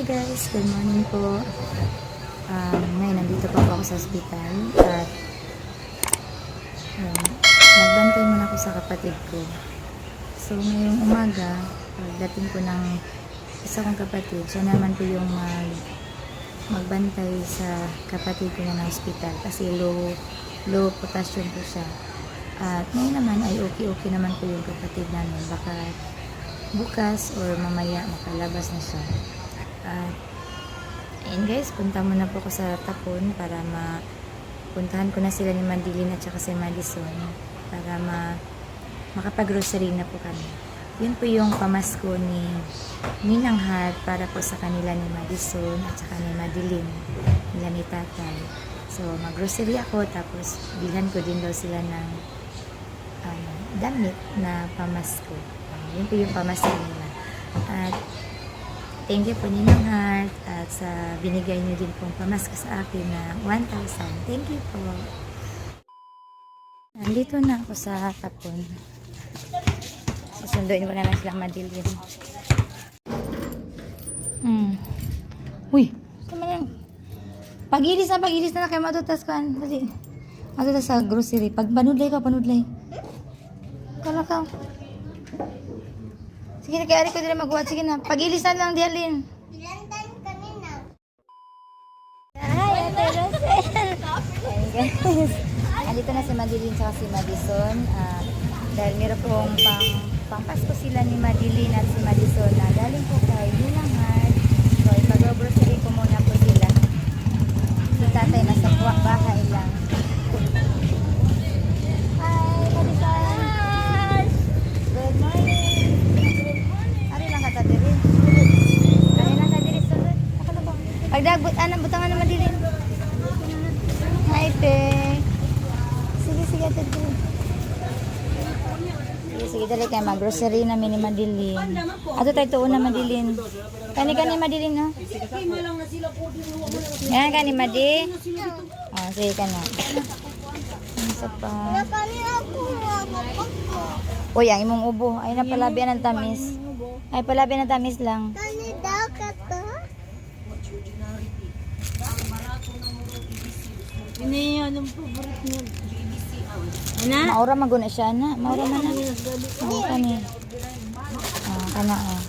guys, good morning po. Ngayon, nandito po ako sa ospital at nagbantay muna ako sa kapatid ko. So, ngayong umaga, pagdating ko ng isa kong kapatid, siya naman po yung magbantay sa kapatid ko na ospital kasi low potassium po siya. At ngayon naman ay okay naman po yung kapatid namin. Baka bukas or mamaya makalabas na siya. Ayun guys, punta muna po ako sa Tapon para mapuntahan ko na sila ni Madeline at saka si Madison para makapag-grocery na po kami. Yun po yung pamasko ni Ninang Heart para po sa kanila ni Madison at saka ni Madeline, nila ni tatay. So mag-grocery ako tapos bilhan ko din daw sila ng damit na pamasko. Yun po yung pamasko nila. At thank you po Ninang Heart at sa binigay niyo din pong pamasko sa akin na 1,000. Thank you po. Nandito na ako sa Tapon. Susunduin ko na lang silang Madeline. Uy, sama lang. Pag-ilis na kayo matutas ko. Dali. Matutas sa grocery. Pag panudlay. Kala ka. Sige na, kaya ko dila magbuhat. Sige na, pag-ilis na lang dialin. Ilan tayo kanina? Hi, Ate Rosel. Ayan guys. Andito na si Madeline sa si Madison. Dahil meron pong pang-pasko sila ni Madeline at si Madison na galing po kay Ninang Heart. So, ipag-grocery ko muna po sila. Si tatay nasa bahay lang. Hi, Madison. Good morning. Ari lang ka tatiri. Sunod. Pagdagbot, butangan na Madeline. Hi, te. Sige, tatiri. Sige, dali kayo mag-grocery namin ni Madeline. Ato tayo tuon na Madeline. Kani Madeline, no? Yan, kani Madeline. Oh, sige ka na. Isa pa. Uy, ang imong ubo. Ay, napalabian ng tamis. Ay, palabian ng tamis lang. Kani daw ka to? Ini anong favorite niyo? Maura maguna siya na. Maura man na. Oh, kani. Oh, kana oh.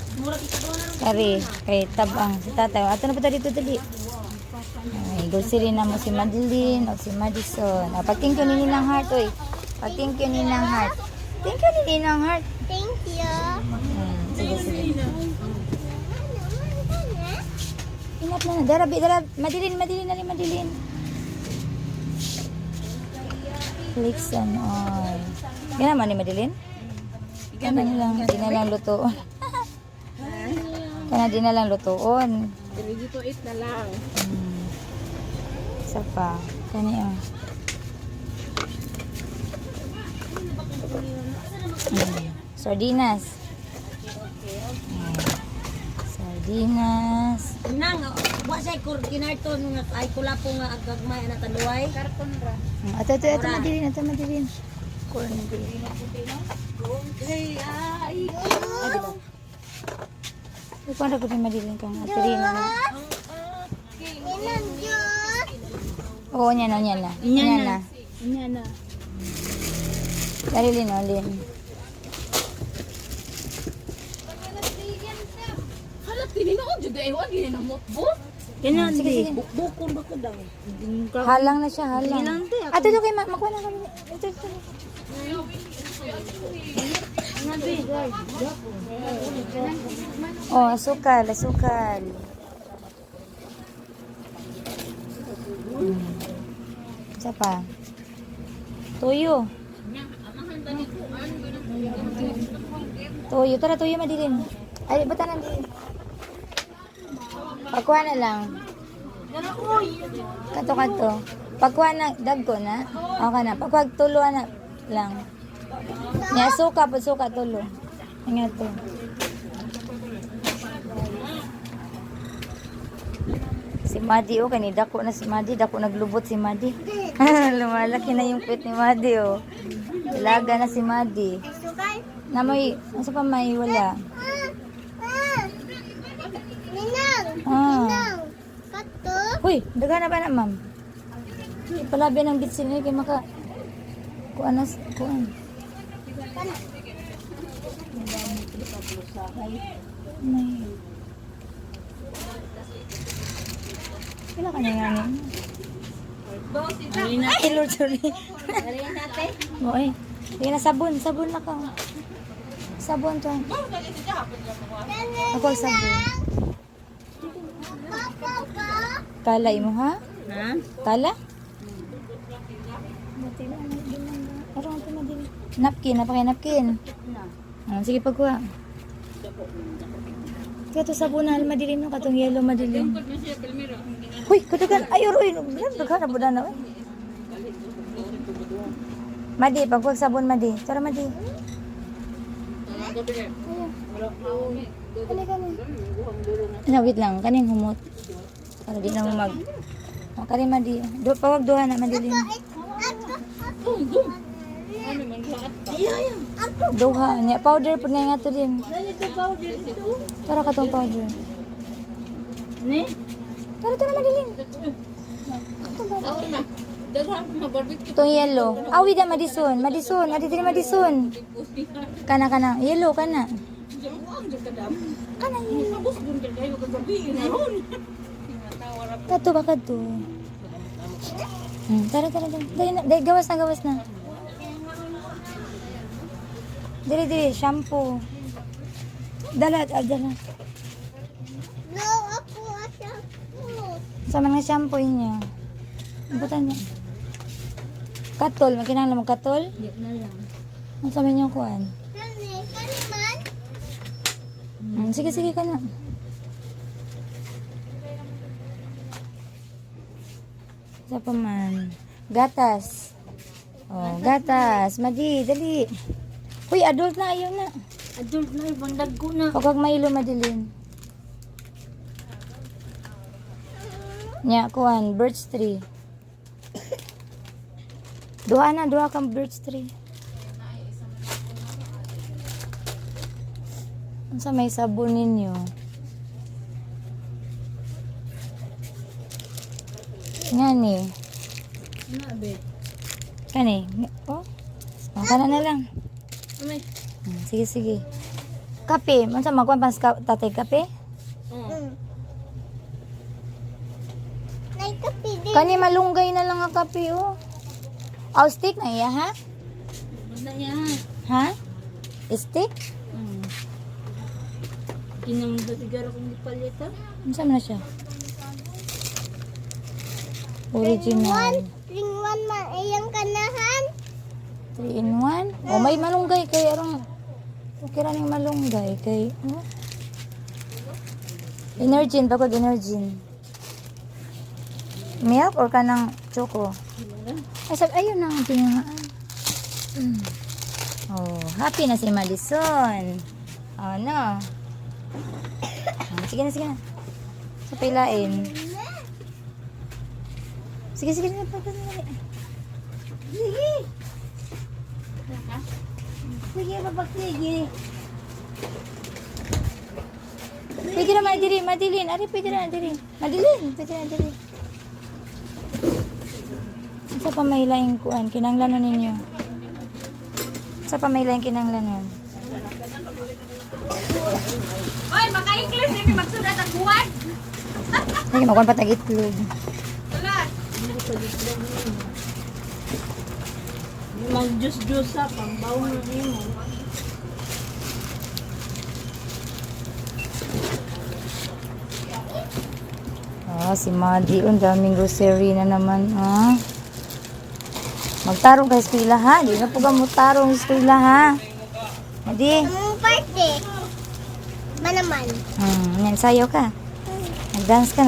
Kari, kay tabang si tatay. Ato na po dito dali. Ay, grocery na mo si Madeline o si Madison. Pag-thank you ni Ninang Heart, oy. Pag-thank you ni Ninang Heart. Thank you ni Ninang Heart. Thank you. Sige. Ingat na. Dara, Madeline. Flakes and oil. Yan naman ni Madeline? Kana di na lang lutoon. Kana di na lang lutoon. Ready to eat na lang. Isa pa. Kani oh. Sardinas. Sardinas. Nang, wa say kinarton nga ay kulapo nga agagmay na taluway. Karton ra. Ito Madeline. Corn beef. Okay, ay. Ipon ra ko ni Madeline kang atirina. Ilan yun? Oo, niya na. Inya na. Dari Lin. Halat kini na ko jud ay wa gini na motbo. Kailan Sige. Bukbukon ba ko daw? Halang na siya, halang. Ilan te? Ito kay makuha na kami. Ito. Oh, asukal. Isa pa. Tuyo. Tara tuyo Madeline. Ay, batanan din. Pagkuha na lang. Kato. Pagkuha na, dagko na. Okay na. Pagkuha tulo na lang. Niya, suka tulo. Nga to. Si Madi, oh, kanina dako na si Madi. Dako naglubot si Madi. Lumalaki na yung pit ni Madi, oh. Ilaga na si Madi. Namoy, nasa pa may wala. Ninang! Ah. Hoy, daga na ba na, ma'am? Palabi ng bitsin kay maka kuan nas kuan. May. Wala ka na nga ni. Ay, Lord, sorry. Mo eh. Hindi na sabon na ka. Sabon to. Ako ang sabon. Kala mo ha? Ha? Kala? Arang ito na din. Napkin, napkin. Sige, pagkuha. Kaya ito sabunan, madilim no, katong yellow madilim. Huy, katagan, ay, uroy, nagkana po na na. Madi, pagkuha sabon, Madi. Tara, Madi. Na, wait lang, kaning humot. Para di na mo mag... O, kaning Madi. Pawag duha na, madilim. Duha, niya. Powder po na nga ito din. Tara ka tong powder. Ni? Tara, madilim. Itong yellow. Awi na, Madison. Adi din, Madison. Kana. Yellow, kana. Kana yellow. Kato ba kato? Tara. Dahil, gawas na. Dili, shampoo. Dala. No, ako at shampoo. Sa mga shampoo niya. Butan niya. Katol, makinang mo katol? Di na lang. Ang sabi niyo kuan. Man. Sige ka na. Isa pa man. Gatas. Oh, gatas. Madi, dali. Uy, adult na, ayaw na. Adult na, ibang dagko na. Huwag mailo, madilin. Nya, kuan, birch tree. Duha kang birch tree. Ano sa may sabon ninyo? Nga ni. Ano, be? Kani. Oh. Kana na lang. Amay. Sige. Kape. Ano sa magkuhan pang tatay kape? Naikapi din. Kani malunggay na lang ang kape, oh. Stick na iya, ha? Basta niya. Ha? Stick? Kinamang sigaro kung di palita. Ano sa na siya? Original. Ring one man iyang kanahan. 3 in 1. Oh, may malunggay kay arong. Okay ra ning malunggay kay oh. Energin, bakod energin. Milk or kanang choco? Ayun na ang tinangaan. Oh, happy na si Madison. Oh, no. Sige na. Sa pilain. Sige na. Sige, papagsige. Pwede na madilin. Ari, pwede na diri. Madilin. Sa pamailaing kuan, kinanglanon ninyo. Sa pamailaing kinanglanon. Oy, maka-English ni magsulat ang buwan. Sige, makuan patag itlog. Sulat. Mag-juice sa pambaw na mo. Si Madi, ang daming grocery na naman, ha? Magtarong ka sa eskwela, ha? Di na po ka magtarong sa eskwela, ha? Madi. Ang birthday. Manaman. Yan, sayo ka. Nag-dance ka.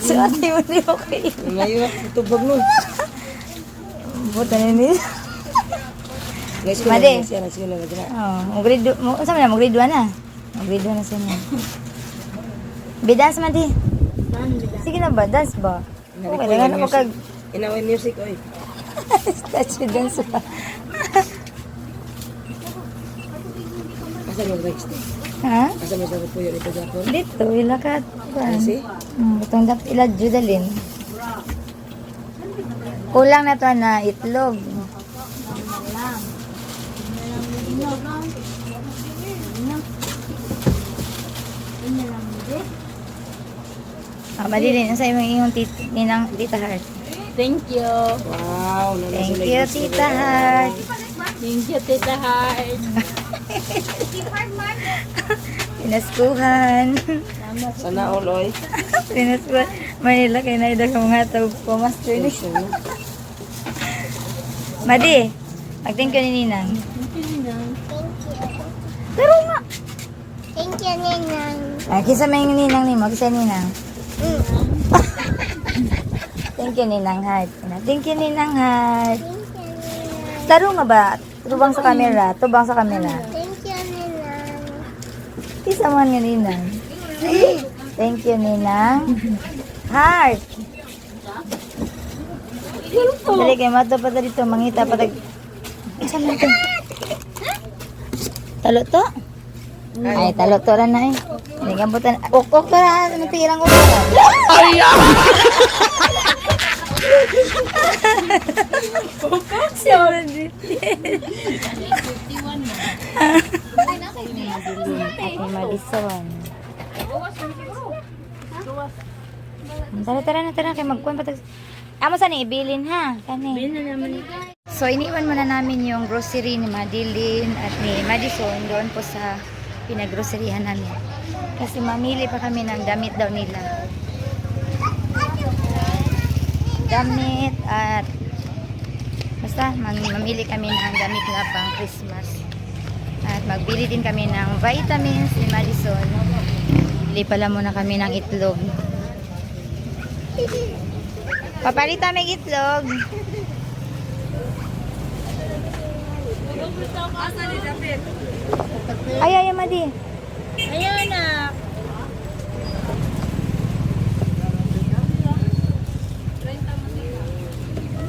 Suwati mo di okay. Ngayon ako tutubag nun. Buta na ni. Madi. Mag-grade 2 na. Mag-grade 2 na siya na. Be-dance, Madi. Sige na ba? Dance ba? Okay, lang ako kag... Inaway music, oy. Statue dance ba? Asa yung next day? Ha? Asa may sarap po yun ito Japon? Dito, ilakat. Kasi? Itong dapat iladyo dalin. Kulang na to na itlog. Madilin, ang sa imong ninang Tita Heart. Thank you. Wow, Thank you, Tita Heart. Thank you, Tita Heart. Pinaskuhan. Sana all oy. Pinaskuhan. Manila kay na ida ka mga tawag po, Master ni. Madi, mag-thank you ni Ninang. Pero nga. Thank you, Ninang. Ay, kisa may Ninang ni mo, kisa Ninang. Thank you, Ninang Heart. Thank you, Ninang Heart. Thank you, Ninang. Taro nga ba? Tubang sa camera. Tubang sa camera. Thank you, Ninang. Kisa man nga Ninang. Thank you, Ninang Heart. Dali kayo, mato pa dito. Mangita pa tag... Isa man ito. Talo to? Ay, talo to rin na eh. Hindi ka butan. Ukok to rin. Ano tirang ukok? Sorry. Ako Madison. Tara kay magkuhan patag. Amo sa ni ibilin ha. Kani. So iniwan muna namin yung grocery ni Madeline at ni Madison doon po sa pinaggroceryhan namin. Kasi mamili pa kami ng damit daw nila. Damit at basta mamili kami ng damit na pang Christmas. At magbili din kami ng vitamins ni Madison. Bili pala muna kami ng itlog. Papalita may itlog. Ay, Madi. Ayan na.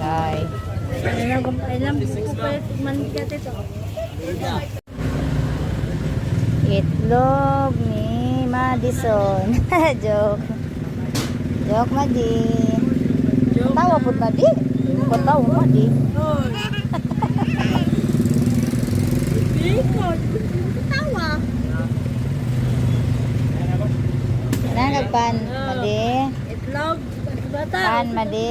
Ay. Itlog ni Madison. Joke. Joke, Madi. Tawa po, Madi. Patawa, Madi. Tawa. Nagpan, Madi. Itlog. Bata. Pan, Madi.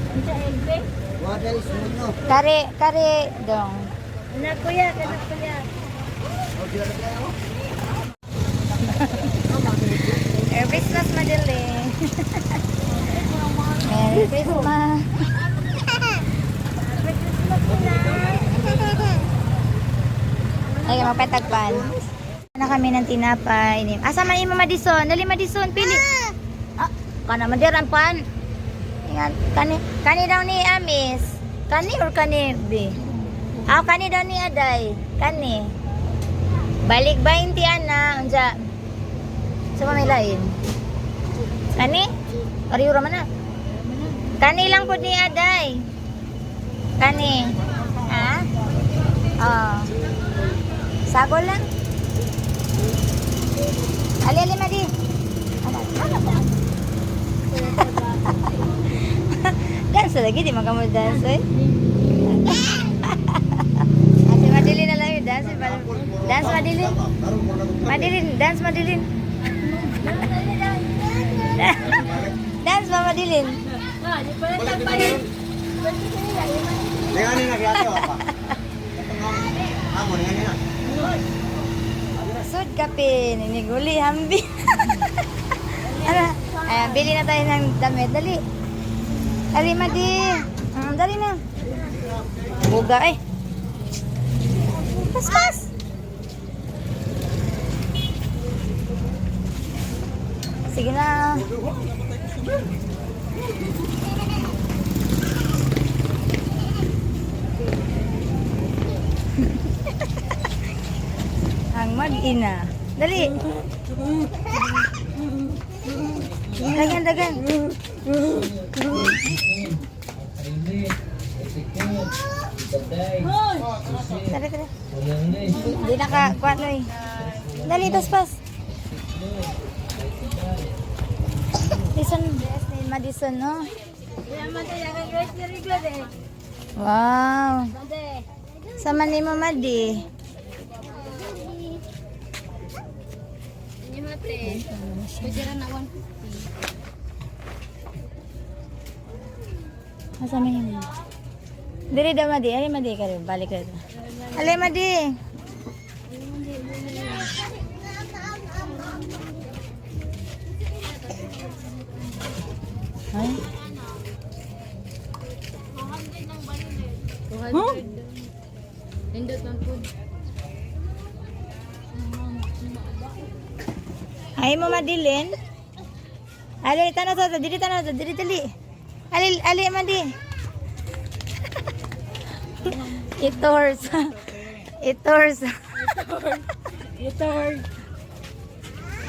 Ang sa elbe. Kare dong. Anak kuya, anak kuya. Merry Christmas, Madeline. Merry Christmas. Ay, magpatagpan. Na kami ng tinapay. Asa man imo Madison? Dali Madison, pili. Ah, kana madiran pan. Ingat, kani daw ni Amis. Kani or kani B? Ah, kani daw ni Aday. Kani. Balik 20 ana unsa? Sa may lain. Kani? Ariura man na. Kani lang pud ni Aday. Kani. Ha? Oh. Sagol lang. Ali Madi. Dance lagi di makamu dance. Ate Madeline na lang yung dance. Dance Madeline. Madeline, dance Madeline. Dance ba Madeline? Sud kapin, iniguli hambi. Ano? Bili na tayo ng damit. Dali. Dali, Madi. Dali na. Buga eh. Pas. Sige na. Ang mag-ina. Dali. Dagan. Dali, dali. Hindi naka, ano eh. Dali, taspas. Madison, Madison, no? Wow. Sama ni Mama Di. Asa man yun? Diri daw Madi, ali Madi ka rin, balik ka rin. Ali Madi. Ay. Huh? Ay mo madilin. Ali tanah sa diri dali. Ali Madi. Itors.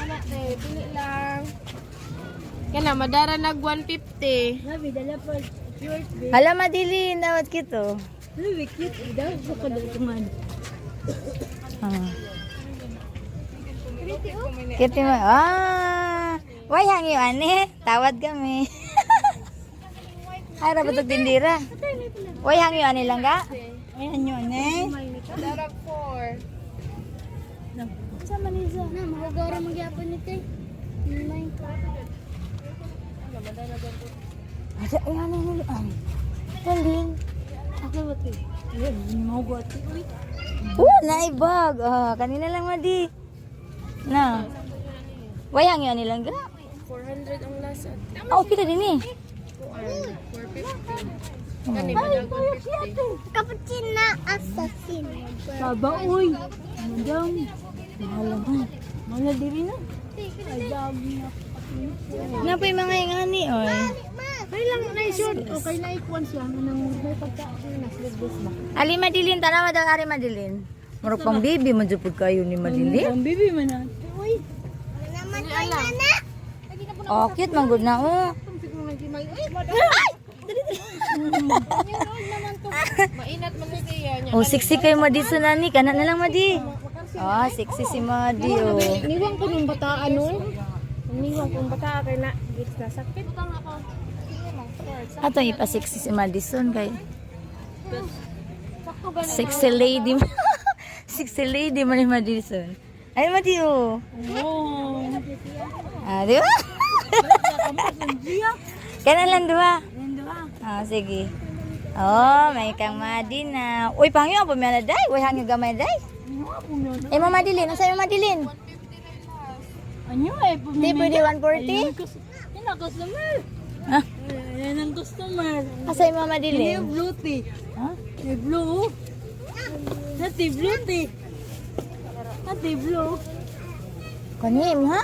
Anak eh, pili lang. Kana madara nag 150. Hala madilin dawat kito. Kiti mo. Why hangi ane? Tawad kami. Ay rabot tindira. Why hangi ane lang ga? Ay anyo ane. Madara 4. Sama ni Zo. Na, magagawara magyapon ni Tay. May Ada yang ane ay. Talin. ako ba ito? Mau buat. Naibag. Kanina lang madi. Na. Why hangi ane lang ga? 400 ang lasa. Oh, pila din eh. 450. Kani madara 150. Cappuccino assassin. Baba uy. Madam. Mahal. Mahal diri na. Na pa yung mga ingani oy. Ay lang na short. Okay na ikuan siya nang may pagkain na sleeveless ba. Ali Madilin, tanawa daw ari Madilin. Murag pang baby man jud pud kayo ni Madilin. Ang bibi man na. Uy. Naman ko na. Oh, cute man gud na oh. Mainat man siya niya. Oh, sexy kay Madi sunani, kana na lang Madi. Oh, sexy si Madi oh. Niwang ko nung bata ano? Niwang ko nung bata kay na gits na sakit. Ato ipa-sexy si Madison kay sexy lady. Sexy lady man ni Madison. Ay Madi oh. Di ba? Kana lang dua. Sige. Oh, may kang Madi na. Uy, pangyo po may na day. Uy, hangyo gamay day. Eh, Mama Dilin. Ano sa'yo, Mama Dilin? Anyo ay Di pwede 140? Yan ang customer. Ah, Yan ang customer. sa'yo, Mama Dilin? Blue tea. Ha? May blue. Nati blue tea. Nati blue. Kanim, ha?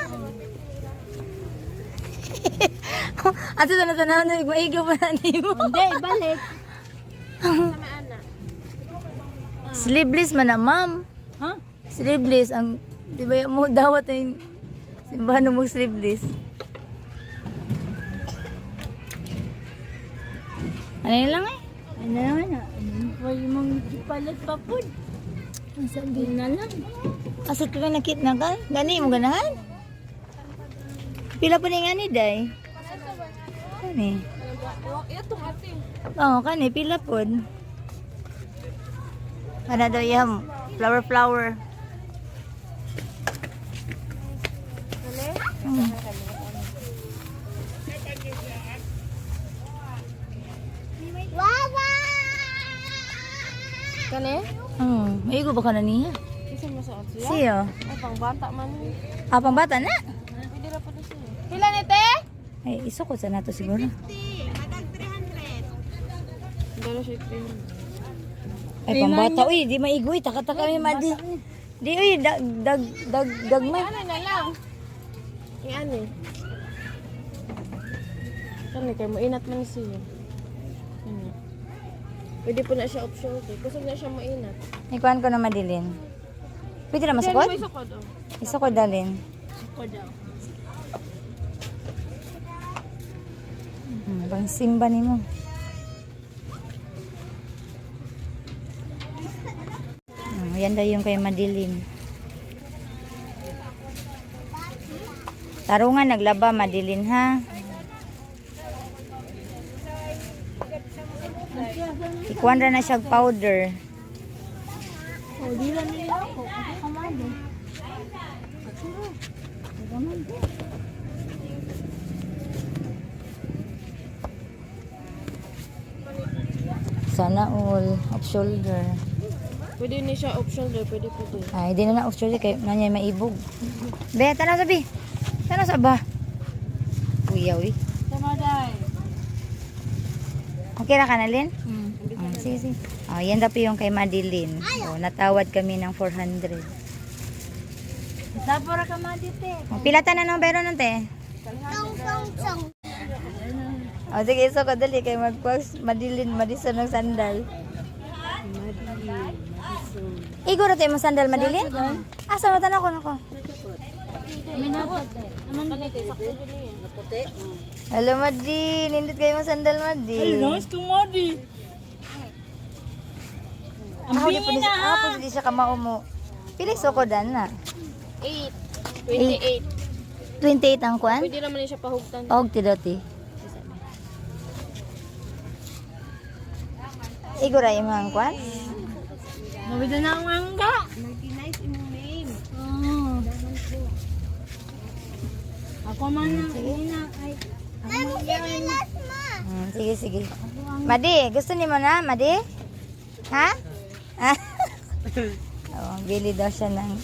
Ato na tanaw na maigaw pa na mo. Hindi, balik. Sleeveless man na, ma'am. Ha? Sleeveless. Ang, di ba mo dawat yung simbahan mo sleeveless. Ano yun lang eh? Ano naman na? Wala mong ipalit pa po. Sabi na lang. Asat ka nakit na ka? Gani mo ganahan? Pila pa nga ni Day? Kani? Ito ate. Oo, kani. Pila po. Ano daw yung flower. Hmm. Wawa! Kani? Maigo ba ka na niya? Isa mo sa siya? Siyo. Ay, pang bata man. Pang bata na? Pwede na po na siya. Pila ni te? Ay, iso ko sa nato siguro. Dalo siya 300. Ay, pang bata. Uy, di maigoy. Taka-taka may madi. Di, uy, dagmay. Ano na lang? Yan eh. Kani kay mainat man siya. Ano? Pwede po na siya option eh. Kusog na siya mainat. Ikuan ko na madilin. Pwede na masukod? May sukod oh. Iso ko dalin. Sukod daw. Bang simba ni mo. Yan daw yung kay Madeline. Tarungan naglaba, Madeline, ha? Ikuan ra na siya powder. Oh, di lang nila ako. Ako kamado. Sana all off shoulder. Pwede ni siya off shoulder, pwede. Ay, di na off shoulder kay nanya maibog. Be, tanaw sabi. Tanaw sa ba? Uy, uy. Tama day. Okay ra ka na, Lin? Sige, sige. Oh, yan daw po yung kay Madeline. Oh, natawad kami ng 400. Tapos ka madite. Oh, pilatan na ng pero nun, te. Song. Oh, sige, so kadali kay magpas Madeline, Madison ng sandal. Iguro tayo mo sandal, Madeline? Asa mo tanong ko nako? Hello, Madi. Nindot kayo mo sandal, Madi. kumadi. Ang pingi na, ha? Ako, hindi siya kamao mo. Pilis ko dan na. 8. 28. 28 ang kwan? Pwede naman siya pahugtan. Og ti doti. Igura imo ang kwan? Nabida na ang mangga. Oh. Ako man na ina ay. Sige, sige. Madi, gusto ni mo na, Madi? Ha? Oh, bili daw siya ng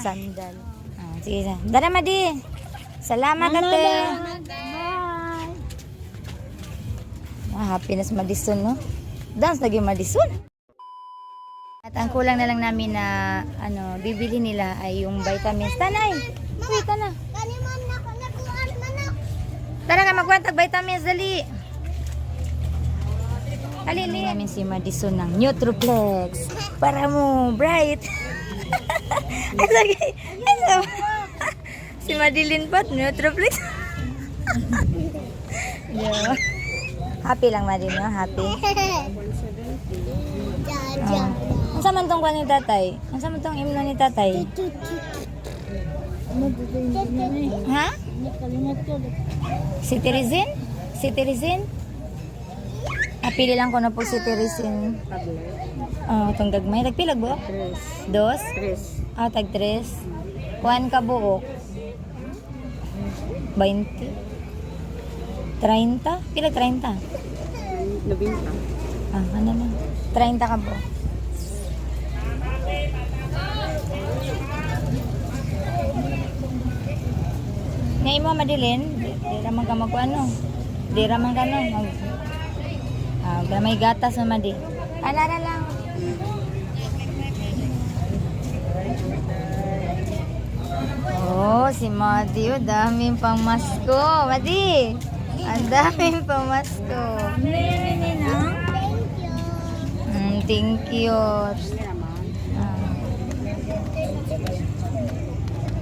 sandal. Sige na. Dara, Madi. Salamat, ate. Bye. Happiness Madison, no? Dance lagi Madison. At ang kulang na lang namin na bibili nila ay yung vitamins. Tanay! Uy, tana. Tara ka, magkwentag vitamins, dali. Alili namin si Madison ng Nutroplex para mo bright. Si Madeline Pot, Nutroplex. Yeah. Happy lang Madeline, no? Happy. Ang saman tong kwan ni tatay? Ang saman tong imno ni tatay? Ha? Cetirizine? Cetirizine? Pili lang ko na po cetirizine. Oh, itong gagmay. Nagpilag buok? 2? 3. Ah, tag 3. Kuhan ka buok? 20? 30? Pilag 30? 90. Ah, ano na? 30 ka buok. Ngayon mo, Madeline, di raman ka mag-ano. Di raman ka no. May gatas na Madi. Alala lang. Oh, si Madi. Oh, daming pang masko. Madi. Ang daming pang masko. Thank you.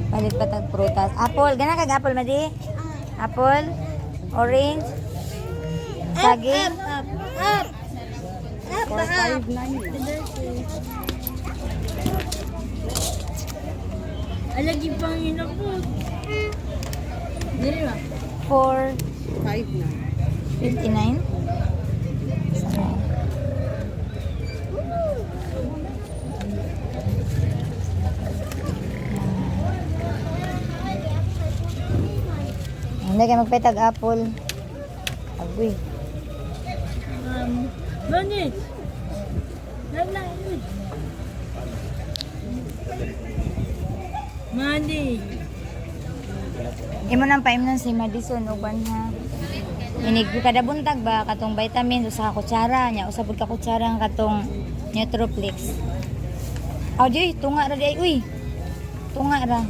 Palit pa tag prutas. Apple. Gana kag apple, Madi? Apple? Orange? Saging? Up. 459. Alagi pang inapot. Dili ba? 4.59. Hindi kayo magpetag apple. Agoy. Bani. Mandi. Imo nang paimnon si Madison uban ha. Inig kada buntag ba katong vitamin usa ka kutsara nya usa pud ka kutsara ang katong Nutroplex. Aw di tunga ra di ay uy. Tunga ra.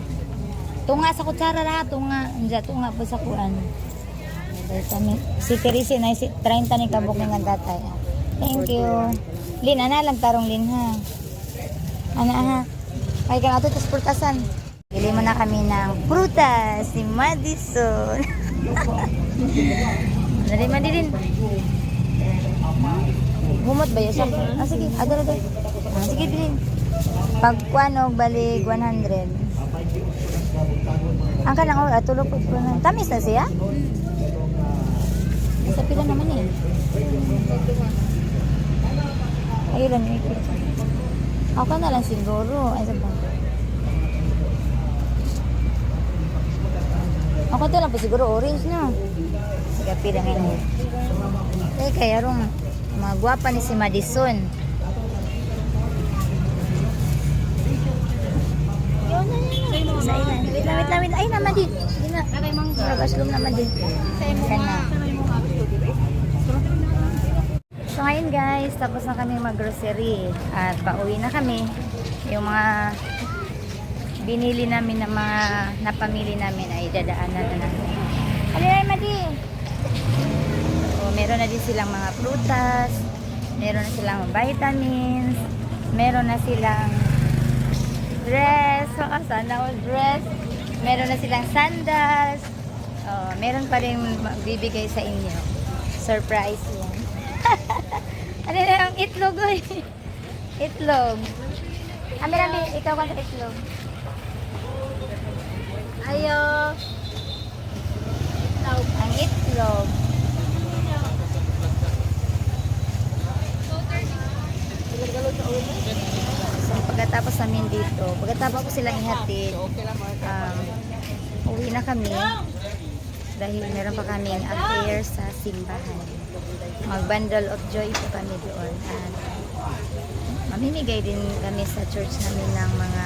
Tunga sa kutsara ra, tunga pa sa kuan. Vitamin. Si Teresa na 30 ni kabuk ni tatay. Thank you. Lin ana lang tarong Lin ha. Ana ha. Ay kan ato tas purtasan. Bili mo na kami ng prutas si Madison. Dali Madilin. Humot ba yun? Sige, adar. Sige, bilhin. Pagkuan og balig 100. Ang kanang oras tulog po na. Tamis na siya? Sa pila naman eh. Ayun lang yung ikit. Ako na lang siguro. Ay, sabang. Ako to lang po siguro orange na. Sige, pila ngayon. Eh, kaya rong magwapa ni si Madison. Sa ilan? Wait lang. Ay, naman din. Hindi na. Mag-aslum naman din. Kana. So ngayon guys, tapos na kami mag-grocery at pauwi na kami. Yung mga binili namin na mga napamili namin ay dadaanan na namin. Alay, Madi! So, meron na din silang mga prutas, meron na silang vitamins, meron na silang dress, sana all dress, meron na silang sandals, meron pa rin magbibigay sa inyo. Surprise yan. Ano na yung itlog, oy? Itlog. Ambi, ikaw ka sa itlog. Ayo. Ang itlog. So, pagkatapos namin dito, pagkatapos ko silang ihatid, uwi na kami dahil meron pa kaming affair sa simbahan. Mag-bundle of joy po kami doon at mamimigay din kami sa church namin ng mga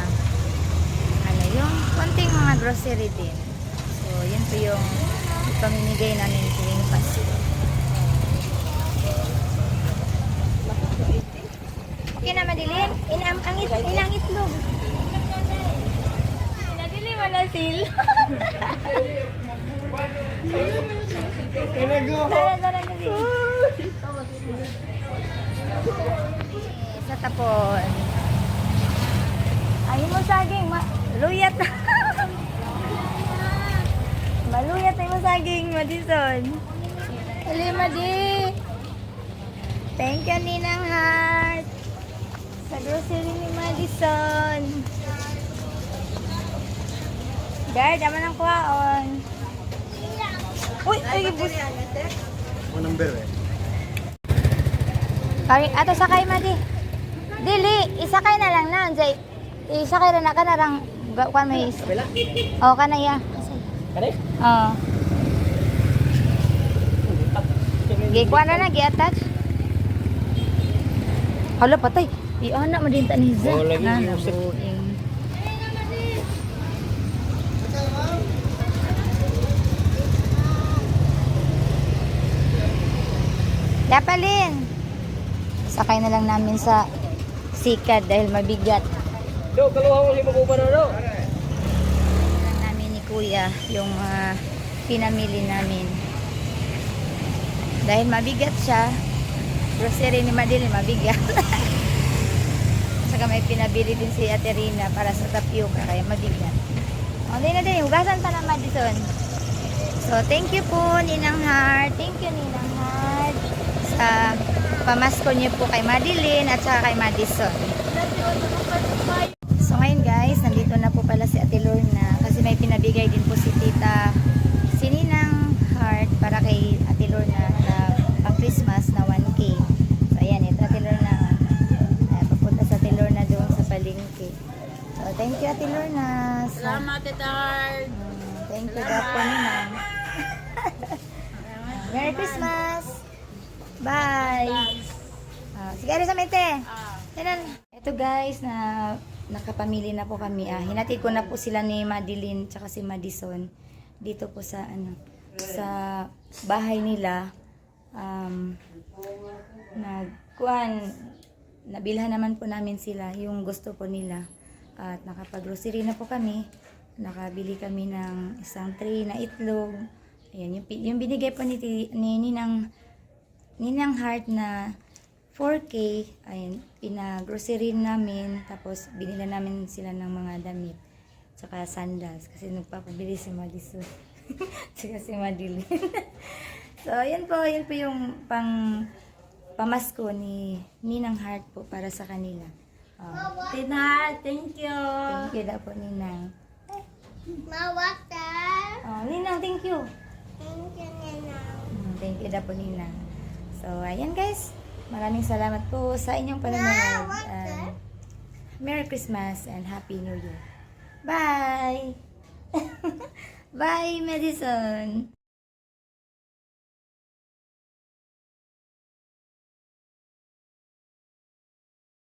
yung konting mga grocery din. So, yun po yung pamimigay namin tuwing Pasko. Okay na, Madilin? Ilang itlog. Nadili mo na sil. Tara, sa tapon. Ayun mo saging, luyat. Maluyat na yung saging, Madison. Hali, Madi. Thank you, Ninang Heart. Sa grocery ni Madison. Guard, naman ang kuwaon. Uy, bus. Ano number eh? Ato sakay, Madi. Dili, isakay na lang na. Jay, isakay na ka na lang. Kuan may Kabila? Oh, kana ya. Kani? Oh. Gikuan na gi-attach. Hala patay. Anak mo din ta ni Zah. Oh, lagi Na usik. buing. Dapalin. Sakay na lang namin sa sikad dahil mabigat. Do, kaluha mo si Maguba na do. Lang namin ni Kuya yung pinamili namin. Dahil mabigat siya, grocery ni Madeline mabigat. Saka may pinabili din si Ate Rina para sa tapioca kaya mabigat. O, di na din, hugasan pa na Madison. So, thank you po Ninang Heart. Thank you Ninang Heart sa pamasko niyo po kay Madeline at saka kay Madison. So ngayon guys, nandito na po pala si Ate Lorna kasi may pinabigay din po si Tita si Ninang Heart para kay Ate Lorna sa pang Christmas na 1K. So ayan, ito Ate Lorna. Papunta sa Ate Lorna doon sa palengke. So thank you Ate Lorna. Salamat, Tita Heart. Thank you daw po Ninang. Merry Christmas! Bye! Sige, ano sa mente? Ito guys, nakapamili na po kami. Hinatid ko na po sila ni Madeline tsaka si Madison dito po sa sa bahay nila. Nabilhan naman po namin sila yung gusto po nila. At nakapag-grocery na po kami. Nakabili kami ng isang tray na itlog. Ayan, yung binigay po ni Ninang Heart na 4K, ayun, pina-grocery namin, tapos binila namin sila ng mga damit, tsaka sandals, kasi nagpapabili si Madison, tsaka si Madeline. So, yun po yung pamasko ni Ninang Heart po para sa kanila. Oh. Tinar, thank you. Thank you daw po, Ninang. Mawata. Oh, Ninang, thank you. Thank you, Ninang. Thank you daw po, Ninang. So, ayan guys. Maraming salamat po sa inyong panonood. Merry Christmas and Happy New Year. Bye! Bye, Madison!